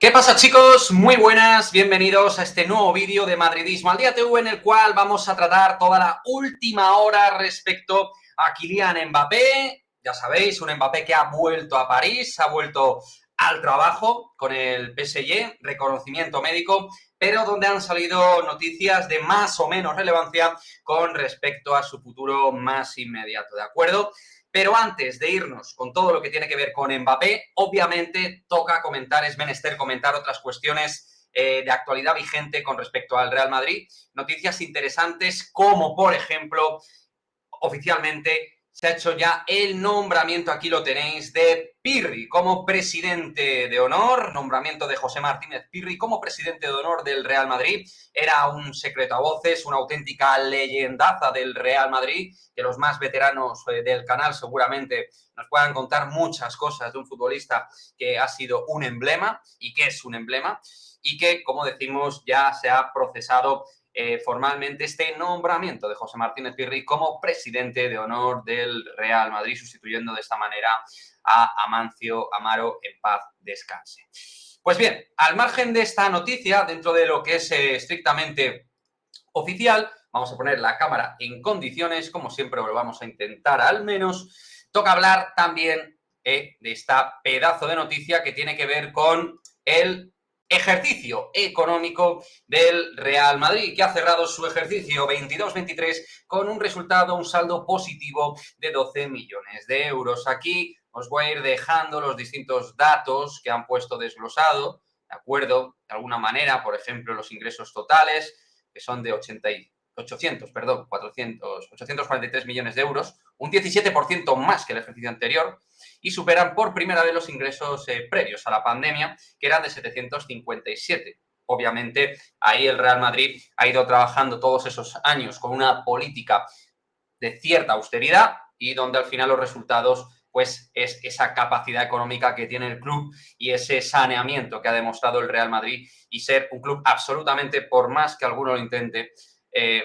¿Qué pasa, chicos? Muy buenas, bienvenidos a este nuevo vídeo de Madridismo al Día TV, en el cual vamos a tratar toda la última hora respecto a Kylian Mbappé. Ya sabéis, un Mbappé que ha vuelto a París, ha vuelto al trabajo con el PSG, reconocimiento médico, pero donde han salido noticias de más o menos relevancia con respecto a su futuro más inmediato, ¿de acuerdo? Pero antes de irnos con todo lo que tiene que ver con Mbappé, obviamente toca comentar, es menester comentar otras cuestiones de actualidad vigente con respecto al Real Madrid. Noticias interesantes como, por ejemplo, oficialmente se ha hecho ya el nombramiento, aquí lo tenéis, de Pirri como presidente de honor, nombramiento de José Martínez Pirri como presidente de honor del Real Madrid. Era un secreto a voces, una auténtica leyendaza del Real Madrid, que los más veteranos del canal seguramente nos puedan contar muchas cosas de un futbolista que ha sido un emblema y que es un emblema y que, como decimos, ya se ha procesado formalmente este nombramiento de José Martínez Pirri como presidente de honor del Real Madrid, sustituyendo de esta manera a Amancio Amaro, en paz descanse. Pues bien, al margen de esta noticia, dentro de lo que es estrictamente oficial, vamos a poner la cámara en condiciones, como siempre lo vamos a intentar al menos, toca hablar también de esta pedazo de noticia que tiene que ver con el ejercicio económico del Real Madrid, que ha cerrado su ejercicio 22-23 con un resultado, un saldo positivo de 12 millones de euros. Aquí os voy a ir dejando los distintos datos que han puesto desglosado, ¿de acuerdo? De alguna manera, por ejemplo, los ingresos totales, que son de 843 millones de euros, un 17% más que el ejercicio anterior, y superan por primera vez los ingresos previos a la pandemia, que eran de 757. Obviamente, ahí el Real Madrid ha ido trabajando todos esos años con una política de cierta austeridad y donde al final los resultados pues es esa capacidad económica que tiene el club y ese saneamiento que ha demostrado el Real Madrid y ser un club absolutamente, por más que alguno lo intente,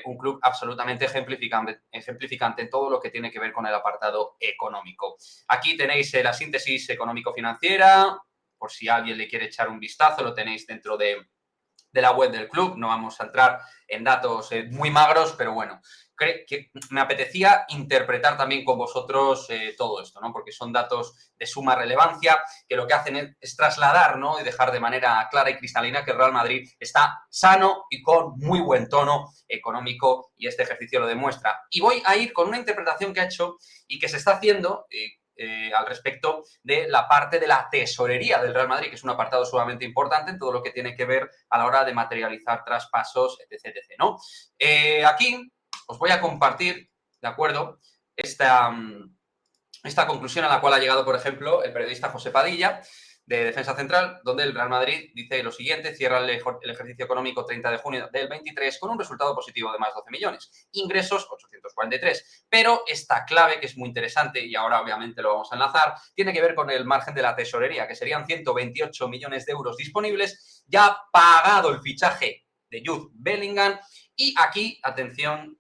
un club absolutamente ejemplificante en todo lo que tiene que ver con el apartado económico. Aquí tenéis la síntesis económico-financiera, por si alguien le quiere echar un vistazo, lo tenéis dentro de la web del club. No vamos a entrar en datos muy magros, pero bueno, que me apetecía interpretar también con vosotros todo esto, ¿no? Porque son datos de suma relevancia que lo que hacen es trasladar, ¿no? Y dejar de manera clara y cristalina que el Real Madrid está sano y con muy buen tono económico, y este ejercicio lo demuestra. Y voy a ir con una interpretación que ha hecho y que se está haciendo al respecto de la parte de la tesorería del Real Madrid, que es un apartado sumamente importante en todo lo que tiene que ver a la hora de materializar traspasos, etc. ¿no? Aquí os voy a compartir, ¿de acuerdo?, esta conclusión a la cual ha llegado, por ejemplo, el periodista José Padilla, de Defensa Central, donde el Real Madrid dice lo siguiente: cierra el ejercicio económico 30 de junio del 23 con un resultado positivo de más 12 millones, ingresos 843. Pero esta clave, que es muy interesante, y ahora obviamente lo vamos a enlazar, tiene que ver con el margen de la tesorería, que serían 128 millones de euros disponibles, ya pagado el fichaje de Jude Bellingham, y aquí, atención,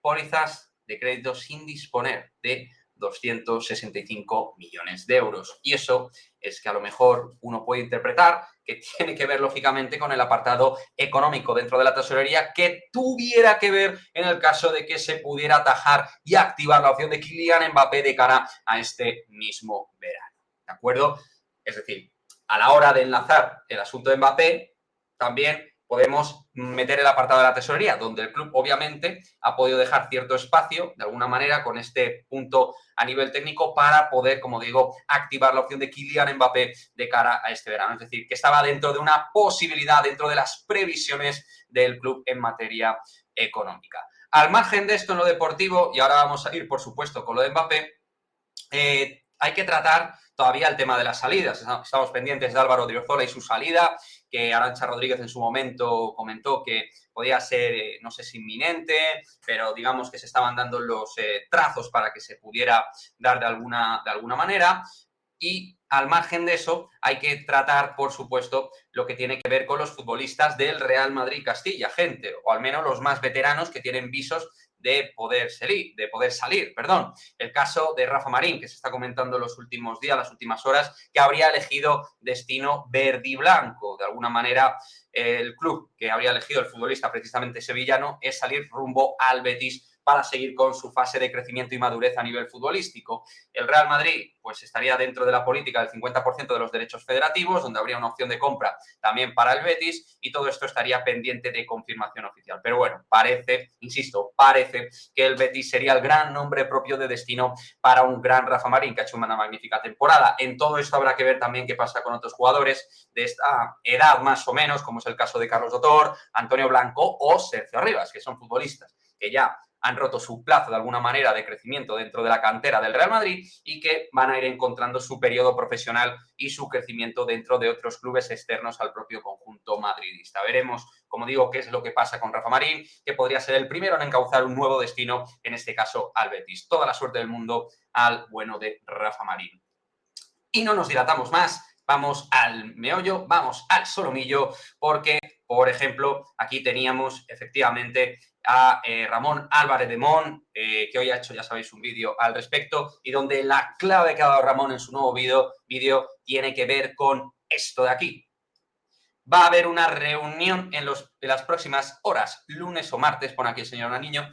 pólizas de crédito sin disponer de 265 millones de euros. Y eso es que a lo mejor uno puede interpretar que tiene que ver, lógicamente, con el apartado económico dentro de la tesorería, que tuviera que ver en el caso de que se pudiera atajar y activar la opción de Kylian Mbappé de cara a este mismo verano. ¿De acuerdo? Es decir, a la hora de enlazar el asunto de Mbappé, también podemos meter el apartado de la tesorería, donde el club obviamente ha podido dejar cierto espacio, de alguna manera, con este punto a nivel técnico para poder, como digo, activar la opción de Kylian Mbappé de cara a este verano. Es decir, que estaba dentro de una posibilidad, dentro de las previsiones del club en materia económica. Al margen de esto, en lo deportivo, y ahora vamos a ir, por supuesto, con lo de Mbappé, hay que tratar todavía el tema de las salidas. Estamos pendientes de Álvaro Odriozola y su salida, que Arantxa Rodríguez en su momento comentó que podía ser, no sé si inminente, pero digamos que se estaban dando los trazos para que se pudiera dar de alguna manera. Y al margen de eso, hay que tratar, por supuesto, lo que tiene que ver con los futbolistas del Real Madrid Castilla, gente, o al menos los más veteranos que tienen visos de poder salir. El caso de Rafa Marín, que se está comentando en los últimos días, las últimas horas, que habría elegido destino verde y blanco. De alguna manera, el club que habría elegido el futbolista precisamente sevillano es salir rumbo al Betis para seguir con su fase de crecimiento y madurez a nivel futbolístico. El Real Madrid pues estaría dentro de la política del 50% de los derechos federativos, donde habría una opción de compra también para el Betis, y todo esto estaría pendiente de confirmación oficial. Pero bueno, parece que el Betis sería el gran nombre propio de destino para un gran Rafa Marín, que ha hecho una magnífica temporada. En todo esto habrá que ver también qué pasa con otros jugadores de esta edad más o menos, como es el caso de Carlos Dotor, Antonio Blanco o Sergio Arribas, que son futbolistas que ya han roto su plazo de alguna manera de crecimiento dentro de la cantera del Real Madrid y que van a ir encontrando su periodo profesional y su crecimiento dentro de otros clubes externos al propio conjunto madridista. Veremos, como digo, qué es lo que pasa con Rafa Marín, que podría ser el primero en encauzar un nuevo destino, en este caso al Betis. Toda la suerte del mundo al bueno de Rafa Marín. Y no nos dilatamos más, vamos al meollo, vamos al solomillo, porque, por ejemplo, aquí teníamos efectivamente a Ramón Álvarez de Mon, que hoy ha hecho, ya sabéis, un vídeo al respecto, y donde la clave que ha dado Ramón en su nuevo vídeo tiene que ver con esto de aquí. Va a haber una reunión en las próximas horas, lunes o martes, pone aquí el señor Naniño.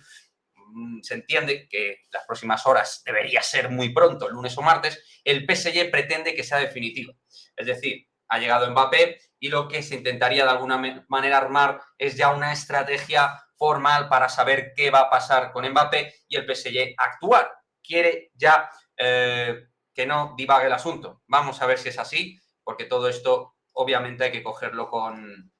Se entiende que las próximas horas debería ser muy pronto, lunes o martes. El PSG pretende que sea definitivo. Es decir, ha llegado Mbappé y lo que se intentaría de alguna manera armar es ya una estrategia formal para saber qué va a pasar con Mbappé y el PSG actuar. Quiere ya que no divague el asunto. Vamos a ver si es así, porque todo esto obviamente hay que cogerlo con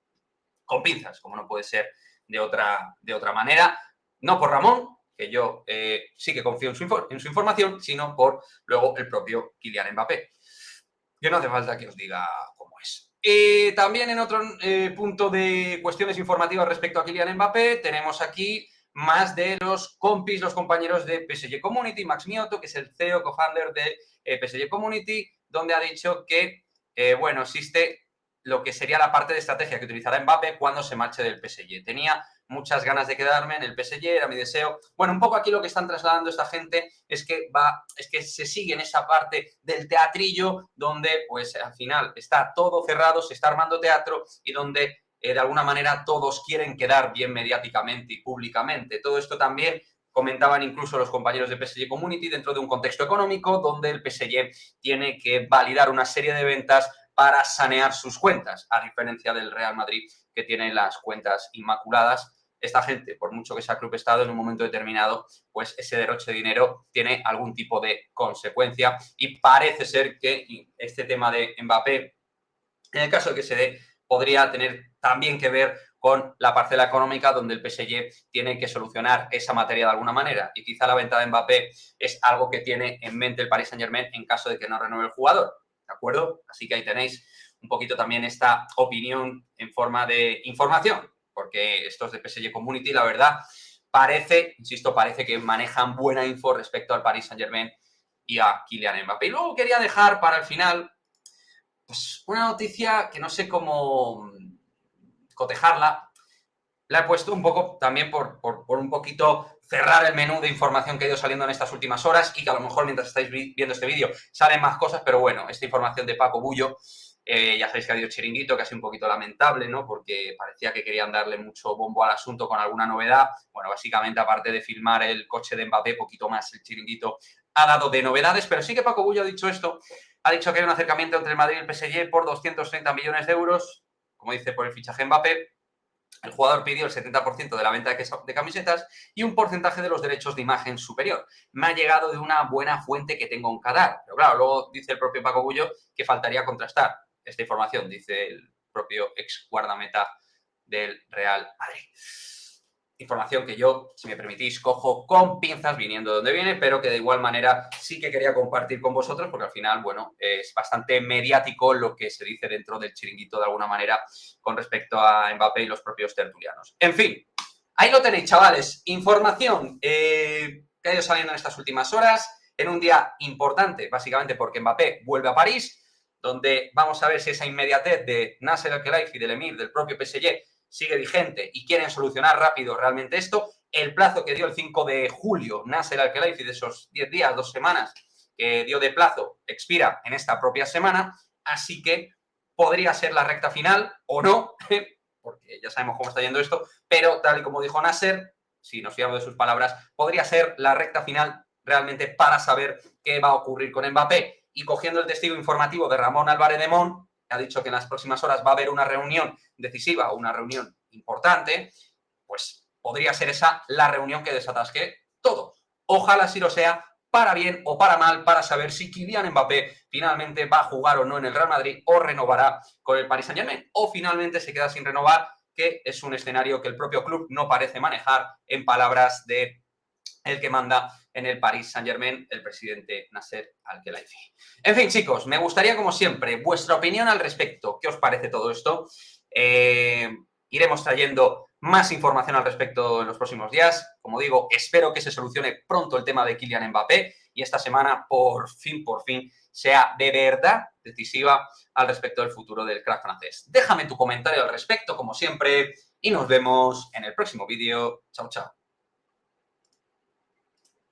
pinzas, como no puede ser de otra manera. No por Ramón, que yo sí que confío en su información, sino por luego el propio Kylian Mbappé. Que no hace falta que os diga cómo es. También en otro punto de cuestiones informativas respecto a Kylian Mbappé, tenemos aquí más de los compis, los compañeros de PSG Community, Max Mioto, que es el CEO, co-founder de PSG Community, donde ha dicho que, bueno, existe lo que sería la parte de estrategia que utilizará Mbappé cuando se marche del PSG. Tenía muchas ganas de quedarme en el PSG, era mi deseo. Bueno, un poco aquí lo que están trasladando esta gente es que se sigue en esa parte del teatrillo donde, pues, al final está todo cerrado, se está armando teatro y donde, de alguna manera, todos quieren quedar bien mediáticamente y públicamente. Todo esto también comentaban incluso los compañeros de PSG Community dentro de un contexto económico donde el PSG tiene que validar una serie de ventas para sanear sus cuentas, a diferencia del Real Madrid, que tiene las cuentas inmaculadas. Esta gente, por mucho que sea club estado, en un momento determinado, pues ese derroche de dinero tiene algún tipo de consecuencia y parece ser que este tema de Mbappé, en el caso de que se dé, podría tener también que ver con la parcela económica donde el PSG tiene que solucionar esa materia de alguna manera. Y quizá la venta de Mbappé es algo que tiene en mente el Paris Saint-Germain en caso de que no renueve el jugador. ¿De acuerdo? Así que ahí tenéis un poquito también esta opinión en forma de información, porque estos de PSG Community, la verdad, parece que manejan buena info respecto al Paris Saint-Germain y a Kylian Mbappé. Y luego quería dejar para el final pues una noticia que no sé cómo cotejarla. La he puesto un poco también por un poquito cerrar el menú de información que ha ido saliendo en estas últimas horas y que a lo mejor mientras estáis viendo este vídeo salen más cosas, pero bueno, esta información de Paco Bullo, ya sabéis que ha habido chiringuito, que ha sido un poquito lamentable, ¿no? Porque parecía que querían darle mucho bombo al asunto con alguna novedad. Bueno, básicamente, aparte de filmar el coche de Mbappé, poquito más el chiringuito ha dado de novedades, pero sí que Paco Bullo ha dicho esto, ha dicho que hay un acercamiento entre el Madrid y el PSG por 230 millones de euros, como dice, por el fichaje Mbappé. El jugador pidió el 70% de la venta de camisetas y un porcentaje de los derechos de imagen superior. Me ha llegado de una buena fuente que tengo en Qatar. Pero claro, luego dice el propio Paco Bullo que faltaría contrastar esta información, dice el propio ex guardameta del Real Madrid. Información que yo, si me permitís, cojo con pinzas viniendo de donde viene, pero que de igual manera sí que quería compartir con vosotros, porque al final, bueno, es bastante mediático lo que se dice dentro del chiringuito de alguna manera con respecto a Mbappé y los propios tertulianos. En fin, ahí lo tenéis, chavales. Información que ha ido saliendo en estas últimas horas, en un día importante, básicamente porque Mbappé vuelve a París, donde vamos a ver si esa inmediatez de Nasser Al-Khelaifi, del Emir, del propio PSG, sigue vigente y quieren solucionar rápido realmente esto. el plazo que dio el 5 de julio Nasser Al-Khelaifi, de esos 10 días, 2 semanas que dio de plazo, expira en esta propia semana, así que podría ser la recta final o no, porque ya sabemos cómo está yendo esto, pero tal y como dijo Nasser, si nos fiamos de sus palabras, podría ser la recta final realmente para saber qué va a ocurrir con Mbappé. Y cogiendo el testigo informativo de Ramón Álvarez de Mon, que ha dicho que en las próximas horas va a haber una reunión decisiva, una reunión importante, pues podría ser esa la reunión que desatasque todo. Ojalá sí lo sea, para bien o para mal, para saber si Kylian Mbappé finalmente va a jugar o no en el Real Madrid o renovará con el Paris Saint-Germain o finalmente se queda sin renovar, que es un escenario que el propio club no parece manejar, en palabras de el que manda en el Paris Saint-Germain, el presidente Nasser Al-Khelaifi. En fin, chicos, me gustaría, como siempre, vuestra opinión al respecto. ¿Qué os parece todo esto? Iremos trayendo más información al respecto en los próximos días. Como digo, espero que se solucione pronto el tema de Kylian Mbappé y esta semana, por fin, sea de verdad decisiva al respecto del futuro del crack francés. Déjame tu comentario al respecto, como siempre, y nos vemos en el próximo vídeo. Chao, chao.